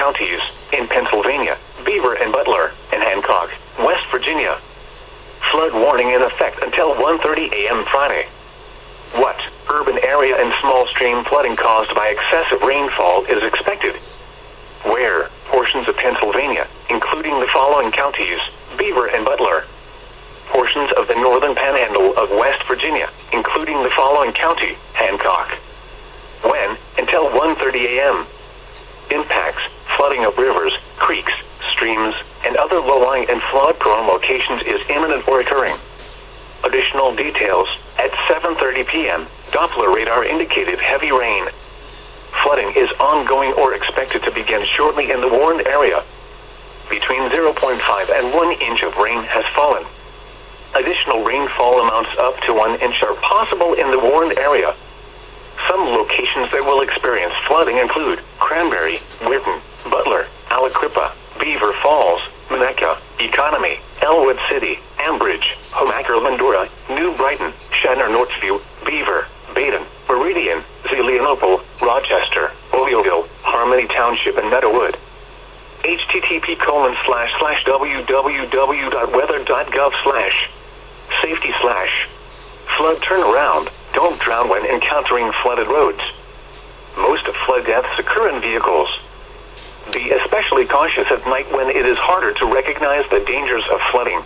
counties in Pennsylvania, Beaver and Butler and Hancock, West Virginia. Flood warning in effect until 1:30 a.m. Friday. What urban area and small stream flooding caused by excessive rainfall is expected? Where portions of Pennsylvania, including the following counties, Beaver and Butler. Portions of the northern panhandle of West Virginia, including the following county, Hancock. When until 1:30 a.m. Impacts: flooding of rivers, creeks, streams, and other low-lying and flood-prone locations is imminent or occurring. Additional details: at 7:30 p.m., Doppler radar indicated heavy rain. Flooding is ongoing or expected to begin shortly in the warned area. Between 0.5 and 1 inch of rain has fallen. Additional rainfall amounts up to 1 inch are possible in the warned area. Some locations that will experience flooding include Cranberry, Whitten, Butler, Aliquippa, Beaver Falls, Monaca, Economy, Elwood City, Ambridge, Homaker, Lindora, New Brighton, Shanner, Northview, Beaver, Baden, Meridian, Zelienople, Rochester, Oleoville, Harmony Township, and Meadowood. http://www.weather.gov/safety/flood turnaround. Don't drown when encountering flooded roads. Most flood deaths occur in vehicles. Be especially cautious at night when it is harder to recognize the dangers of flooding.